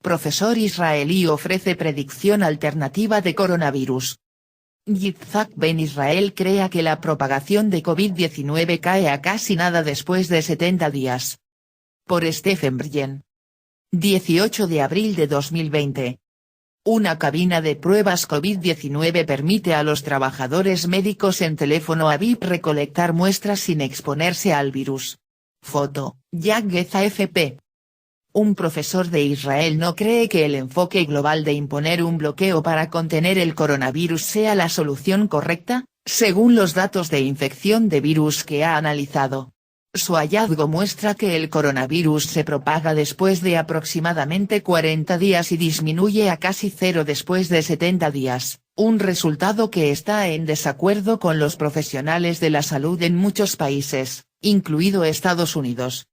profesor israelí ofrece predicción alternativa de coronavirus. Yitzhak Ben Israel crea que la propagación de COVID-19 cae a casi nada después de 70 días. Por Stephen Bryen. 18 de abril de 2020. Una cabina de pruebas COVID-19 permite a los trabajadores médicos en teléfono Aviv recolectar muestras sin exponerse al virus. Foto, Jack Geza FP. Un profesor de Israel no cree que el enfoque global de imponer un bloqueo para contener el coronavirus sea la solución correcta, según los datos de infección de virus que ha analizado. Su hallazgo muestra que el coronavirus se propaga después de aproximadamente 40 días y disminuye a casi cero después de 70 días, un resultado que está en desacuerdo con los profesionales de la salud en muchos países, incluido Estados Unidos.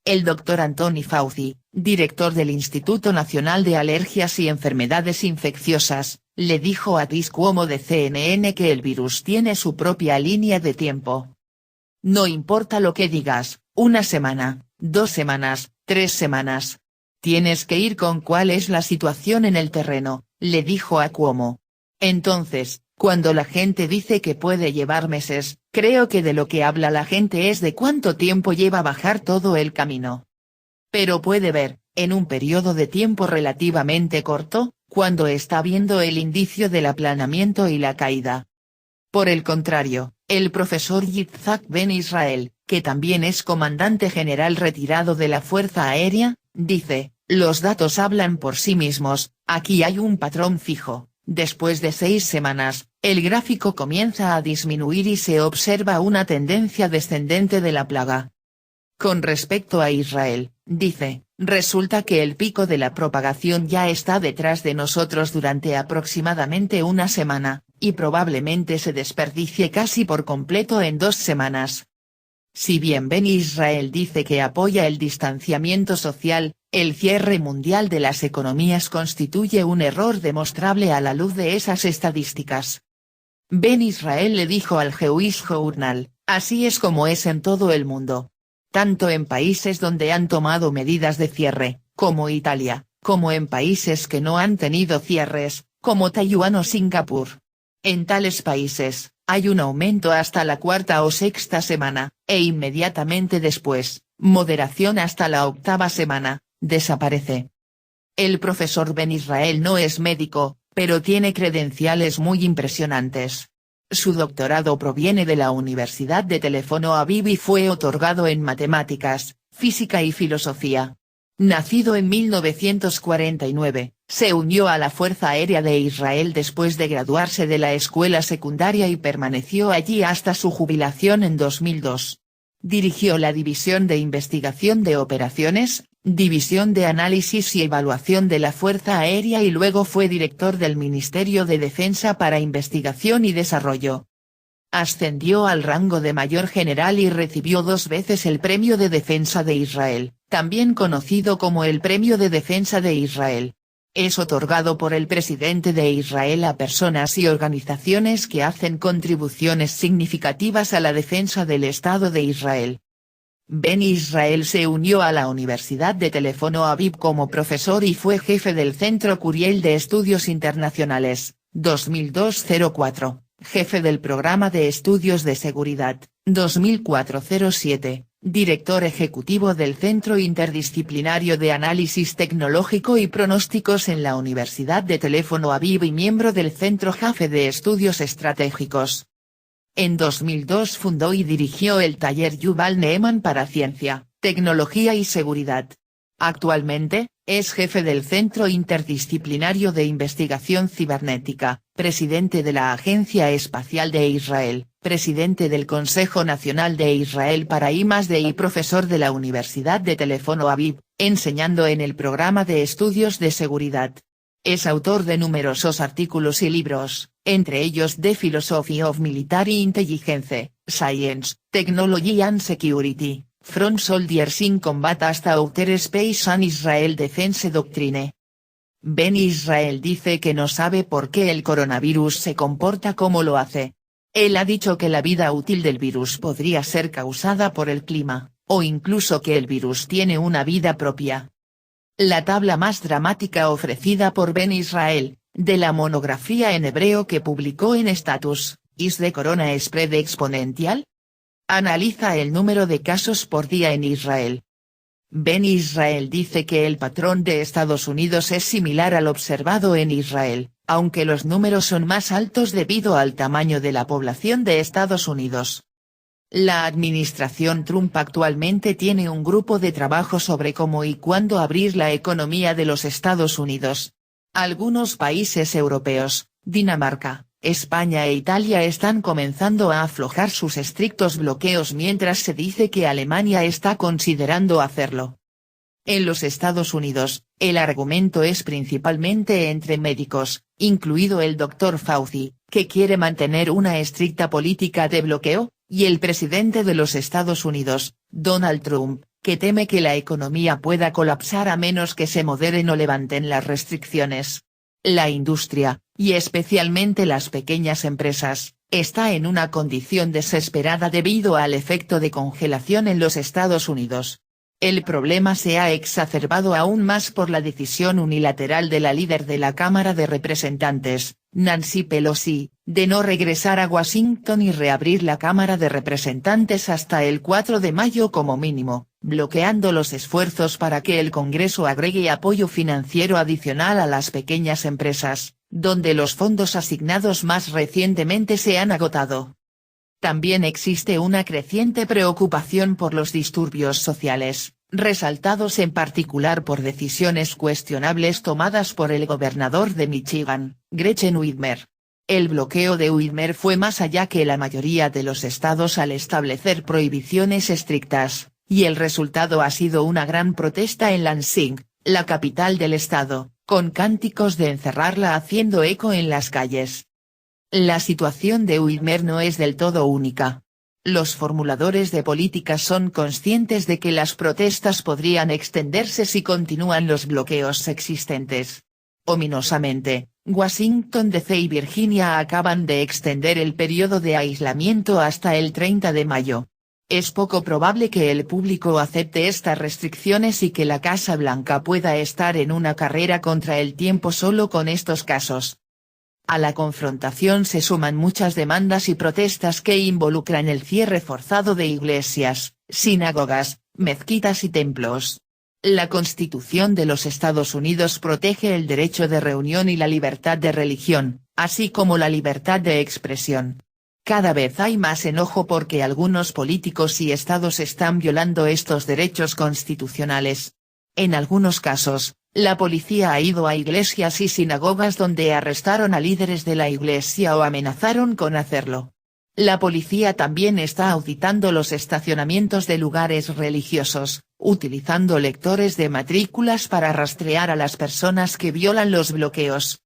El Dr. Anthony Fauci, director del Instituto Nacional de Alergias y Enfermedades Infecciosas, le dijo a Chris Cuomo de CNN que el virus tiene su propia línea de tiempo. No importa lo que digas, 1 semana, 2 semanas, 3 semanas. Tienes que ir con cuál es la situación en el terreno, le dijo a Cuomo. Entonces, cuando la gente dice que puede llevar meses, creo que de lo que habla la gente es de cuánto tiempo lleva bajar todo el camino. Pero puede ver, en un periodo de tiempo relativamente corto, cuando está viendo el indicio del aplanamiento y la caída. Por el contrario, el profesor Yitzhak Ben Israel, que también es comandante general retirado de la Fuerza Aérea, dice, los datos hablan por sí mismos, aquí hay un patrón fijo, después de 6 semanas, el gráfico comienza a disminuir y se observa una tendencia descendente de la plaga. Con respecto a Israel, dice, resulta que el pico de la propagación ya está detrás de nosotros durante aproximadamente 1 semana, y probablemente se desperdicie casi por completo en 2 semanas. Si bien Ben Israel dice que apoya el distanciamiento social, el cierre mundial de las economías constituye un error demostrable a la luz de esas estadísticas. Ben Israel le dijo al Jewish Journal, así es como es en todo el mundo. Tanto en países donde han tomado medidas de cierre, como Italia, como en países que no han tenido cierres, como Taiwán o Singapur. En tales países, hay un aumento hasta la 4ª o 6ª semana, e inmediatamente después, moderación hasta la 8ª semana, desaparece. El profesor Ben Israel no es médico, pero tiene credenciales muy impresionantes. Su doctorado proviene de la Universidad de Tel Aviv y fue otorgado en matemáticas, física y filosofía. Nacido en 1949, se unió a la Fuerza Aérea de Israel después de graduarse de la escuela secundaria y permaneció allí hasta su jubilación en 2002. Dirigió la División de Investigación de Operaciones, División de Análisis y Evaluación de la Fuerza Aérea y luego fue director del Ministerio de Defensa para Investigación y Desarrollo. Ascendió al rango de mayor general y recibió 2 veces el Premio de Defensa de Israel, también conocido como el Premio de Defensa de Israel. Es otorgado por el presidente de Israel a personas y organizaciones que hacen contribuciones significativas a la defensa del Estado de Israel. Ben Israel se unió a la Universidad de Tel Aviv como profesor y fue jefe del Centro Curiel de Estudios Internacionales, 2002-04, jefe del Programa de Estudios de Seguridad, 2004-07, director ejecutivo del Centro Interdisciplinario de Análisis Tecnológico y Pronósticos en la Universidad de Tel Aviv y miembro del Centro Jafe de Estudios Estratégicos. En 2002 fundó y dirigió el taller Yuval Neeman para Ciencia, Tecnología y Seguridad. Actualmente, es jefe del Centro Interdisciplinario de Investigación Cibernética, presidente de la Agencia Espacial de Israel, presidente del Consejo Nacional de Israel para I+D y profesor de la Universidad de Tel Aviv, enseñando en el programa de estudios de seguridad. Es autor de numerosos artículos y libros, entre ellos The Philosophy of Military Intelligence, Science, Technology and Security, From Soldiers in Combat hasta Outer Space and Israel Defense Doctrine. Ben Israel dice que no sabe por qué el coronavirus se comporta como lo hace. Él ha dicho que la vida útil del virus podría ser causada por el clima, o incluso que el virus tiene una vida propia. La tabla más dramática ofrecida por Ben Israel, de la monografía en hebreo que publicó en Status, ¿Is the Corona Spread Exponential? Analiza el número de casos por día en Israel. Ben Israel dice que el patrón de Estados Unidos es similar al observado en Israel, aunque los números son más altos debido al tamaño de la población de Estados Unidos. La administración Trump actualmente tiene un grupo de trabajo sobre cómo y cuándo abrir la economía de los Estados Unidos. Algunos países europeos, Dinamarca, España e Italia están comenzando a aflojar sus estrictos bloqueos mientras se dice que Alemania está considerando hacerlo. En los Estados Unidos, el argumento es principalmente entre médicos, incluido el Dr. Fauci, que quiere mantener una estricta política de bloqueo, y el presidente de los Estados Unidos, Donald Trump, que teme que la economía pueda colapsar a menos que se moderen o levanten las restricciones. La industria, y especialmente las pequeñas empresas, está en una condición desesperada debido al efecto de congelación en los Estados Unidos. El problema se ha exacerbado aún más por la decisión unilateral de la líder de la Cámara de Representantes, Nancy Pelosi, de no regresar a Washington y reabrir la Cámara de Representantes hasta el 4 de mayo como mínimo, bloqueando los esfuerzos para que el Congreso agregue apoyo financiero adicional a las pequeñas empresas, donde los fondos asignados más recientemente se han agotado. También existe una creciente preocupación por los disturbios sociales, resaltados en particular por decisiones cuestionables tomadas por el gobernador de Michigan, Gretchen Whitmer. El bloqueo de Whitmer fue más allá que la mayoría de los estados al establecer prohibiciones estrictas, y el resultado ha sido una gran protesta en Lansing, la capital del estado, con cánticos de encerrarla haciendo eco en las calles. La situación de Whitmer no es del todo única. Los formuladores de políticas son conscientes de que las protestas podrían extenderse si continúan los bloqueos existentes. Ominosamente, Washington D.C. y Virginia acaban de extender el periodo de aislamiento hasta el 30 de mayo. Es poco probable que el público acepte estas restricciones y que la Casa Blanca pueda estar en una carrera contra el tiempo solo con estos casos. A la confrontación se suman muchas demandas y protestas que involucran el cierre forzado de iglesias, sinagogas, mezquitas y templos. La Constitución de los Estados Unidos protege el derecho de reunión y la libertad de religión, así como la libertad de expresión. Cada vez hay más enojo porque algunos políticos y estados están violando estos derechos constitucionales. En algunos casos, la policía ha ido a iglesias y sinagogas donde arrestaron a líderes de la iglesia o amenazaron con hacerlo. La policía también está auditando los estacionamientos de lugares religiosos, utilizando lectores de matrículas para rastrear a las personas que violan los bloqueos.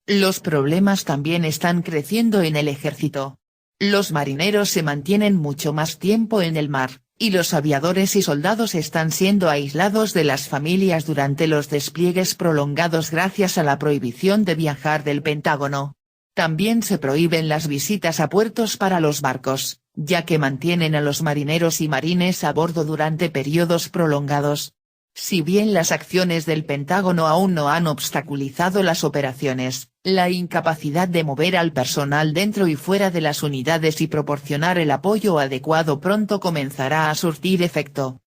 Los problemas también están creciendo en el ejército. Los marineros se mantienen mucho más tiempo en el mar, y los aviadores y soldados están siendo aislados de las familias durante los despliegues prolongados gracias a la prohibición de viajar del Pentágono. También se prohíben las visitas a puertos para los barcos, ya que mantienen a los marineros y marines a bordo durante periodos prolongados. Si bien las acciones del Pentágono aún no han obstaculizado las operaciones, la incapacidad de mover al personal dentro y fuera de las unidades y proporcionar el apoyo adecuado pronto comenzará a surtir efecto.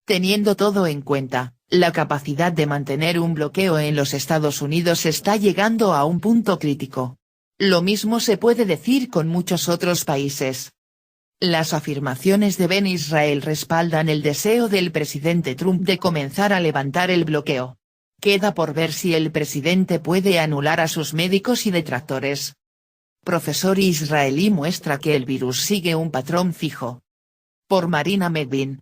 Teniendo todo en cuenta, la capacidad de mantener un bloqueo en los Estados Unidos está llegando a un punto crítico. Lo mismo se puede decir con muchos otros países. Las afirmaciones de Ben Israel respaldan el deseo del presidente Trump de comenzar a levantar el bloqueo. Queda por ver si el presidente puede anular a sus médicos y detractores. Profesor israelí muestra que el virus sigue un patrón fijo. Por Marina Medvin.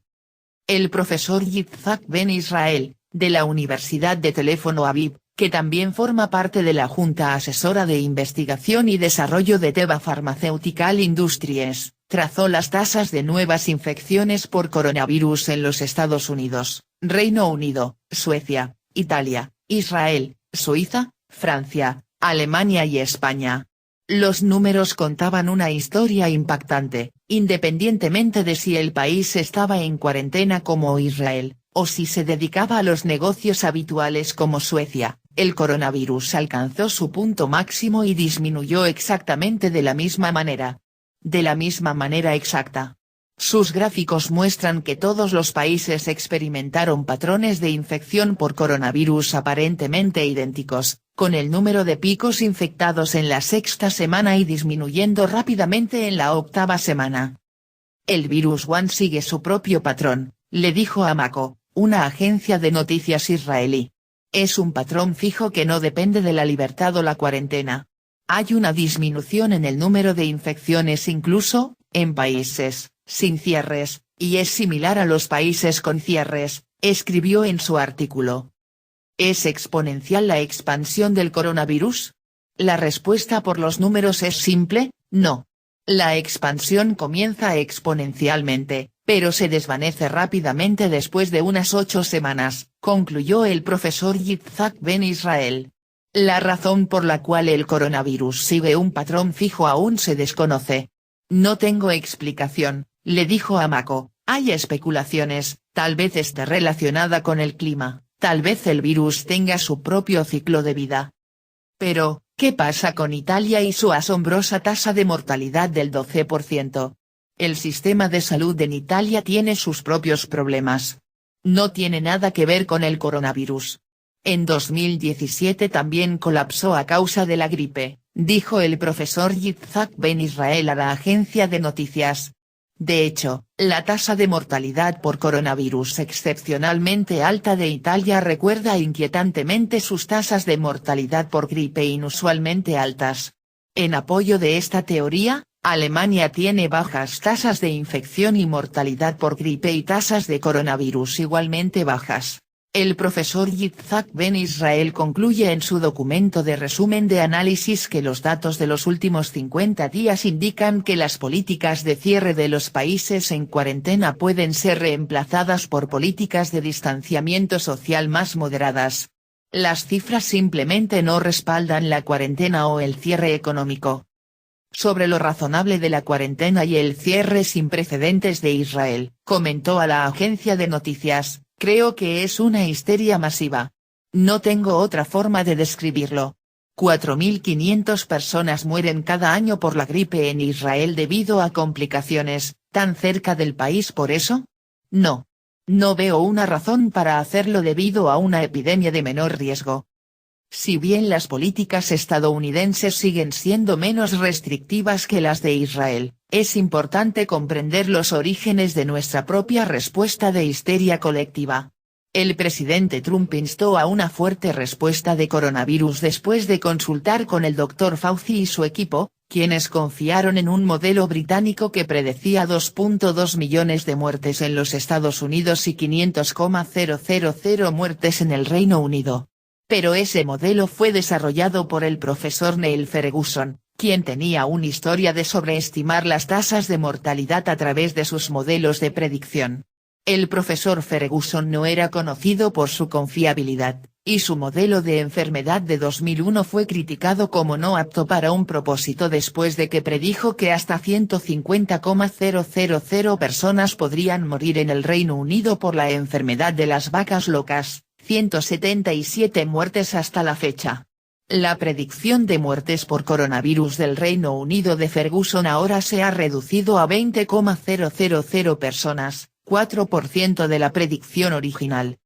El profesor Yitzhak Ben Israel, de la Universidad de Teléfono Aviv, que también forma parte de la Junta Asesora de Investigación y Desarrollo de Teva Pharmaceutical Industries, trazó las tasas de nuevas infecciones por coronavirus en los Estados Unidos, Reino Unido, Suecia, Italia, Israel, Suiza, Francia, Alemania y España. Los números contaban una historia impactante, independientemente de si el país estaba en cuarentena como Israel, o si se dedicaba a los negocios habituales como Suecia, el coronavirus alcanzó su punto máximo y disminuyó exactamente de la misma manera. De la misma manera exacta. Sus gráficos muestran que todos los países experimentaron patrones de infección por coronavirus aparentemente idénticos, con el número de picos infectados en la sexta semana y disminuyendo rápidamente en la octava semana. El virus Wuhan sigue su propio patrón, le dijo a Mako, una agencia de noticias israelí. Es un patrón fijo que no depende de la libertad o la cuarentena. Hay una disminución en el número de infecciones incluso, en países sin cierres, y es similar a los países con cierres, escribió en su artículo. ¿Es exponencial la expansión del coronavirus? La respuesta por los números es simple, no. La expansión comienza exponencialmente, pero se desvanece rápidamente después de unas 8 semanas, concluyó el profesor Yitzhak Ben Israel. La razón por la cual el coronavirus sigue un patrón fijo aún se desconoce. No tengo explicación, le dijo a Mako, hay especulaciones, tal vez esté relacionada con el clima, tal vez el virus tenga su propio ciclo de vida. Pero, ¿qué pasa con Italia y su asombrosa tasa de mortalidad del 12%? El sistema de salud en Italia tiene sus propios problemas. No tiene nada que ver con el coronavirus. En 2017 también colapsó a causa de la gripe, dijo el profesor Yitzhak Ben Israel a la agencia de noticias. De hecho, la tasa de mortalidad por coronavirus excepcionalmente alta de Italia recuerda inquietantemente sus tasas de mortalidad por gripe inusualmente altas. En apoyo de esta teoría, Alemania tiene bajas tasas de infección y mortalidad por gripe y tasas de coronavirus igualmente bajas. El profesor Yitzhak Ben Israel concluye en su documento de resumen de análisis que los datos de los últimos 50 días indican que las políticas de cierre de los países en cuarentena pueden ser reemplazadas por políticas de distanciamiento social más moderadas. Las cifras simplemente no respaldan la cuarentena o el cierre económico. Sobre lo razonable de la cuarentena y el cierre sin precedentes de Israel, comentó a la agencia de noticias. Creo que es una histeria masiva. No tengo otra forma de describirlo. 4.500 personas mueren cada año por la gripe en Israel debido a complicaciones, ¿tan cerca del país por eso? No. No veo una razón para hacerlo debido a una epidemia de menor riesgo. Si bien las políticas estadounidenses siguen siendo menos restrictivas que las de Israel, es importante comprender los orígenes de nuestra propia respuesta de histeria colectiva. El presidente Trump instó a una fuerte respuesta de coronavirus después de consultar con el Dr. Fauci y su equipo, quienes confiaron en un modelo británico que predecía 2.2 millones de muertes en los Estados Unidos y 500,000 muertes en el Reino Unido. Pero ese modelo fue desarrollado por el profesor Neil Ferguson, quien tenía una historia de sobreestimar las tasas de mortalidad a través de sus modelos de predicción. El profesor Ferguson no era conocido por su confiabilidad, y su modelo de enfermedad de 2001 fue criticado como no apto para un propósito después de que predijo que hasta 150,000 personas podrían morir en el Reino Unido por la enfermedad de las vacas locas. 177 muertes hasta la fecha. La predicción de muertes por coronavirus del Reino Unido de Ferguson ahora se ha reducido a 20,000 personas, 4% de la predicción original.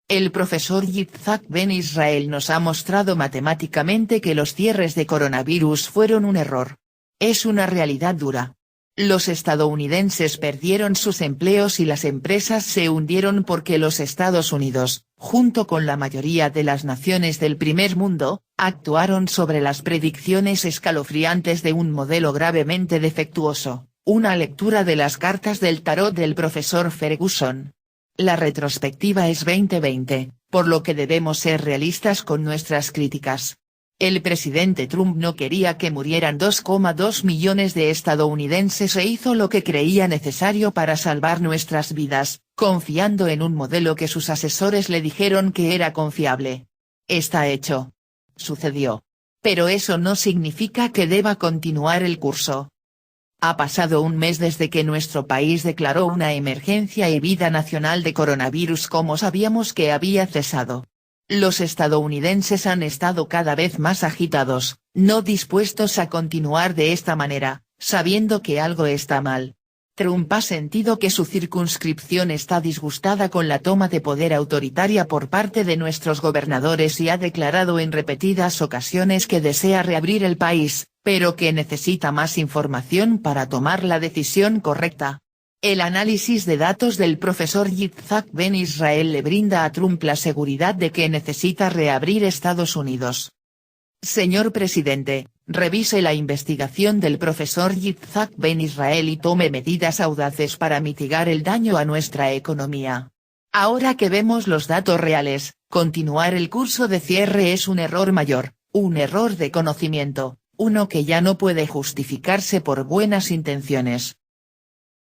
El profesor Yitzhak Ben Israel nos ha mostrado matemáticamente que los cierres de coronavirus fueron un error. Es una realidad dura. Los estadounidenses perdieron sus empleos y las empresas se hundieron porque los Estados Unidos, junto con la mayoría de las naciones del primer mundo, actuaron sobre las predicciones escalofriantes de un modelo gravemente defectuoso, una lectura de las cartas del tarot del profesor Ferguson. La retrospectiva es 2020, por lo que debemos ser realistas con nuestras críticas. El presidente Trump no quería que murieran 2,2 millones de estadounidenses e hizo lo que creía necesario para salvar nuestras vidas, confiando en un modelo que sus asesores le dijeron que era confiable. Está hecho. Sucedió. Pero eso no significa que deba continuar el curso. Ha pasado un mes desde que nuestro país declaró una emergencia y vida nacional de coronavirus como sabíamos que había cesado. Los estadounidenses han estado cada vez más agitados, no dispuestos a continuar de esta manera, sabiendo que algo está mal. Trump ha sentido que su circunscripción está disgustada con la toma de poder autoritaria por parte de nuestros gobernadores y ha declarado en repetidas ocasiones que desea reabrir el país, pero que necesita más información para tomar la decisión correcta. El análisis de datos del profesor Yitzhak Ben Israel le brinda a Trump la seguridad de que necesita reabrir Estados Unidos. Señor presidente, revise la investigación del profesor Yitzhak Ben Israel y tome medidas audaces para mitigar el daño a nuestra economía. Ahora que vemos los datos reales, continuar el curso de cierre es un error mayor, un error de conocimiento, uno que ya no puede justificarse por buenas intenciones.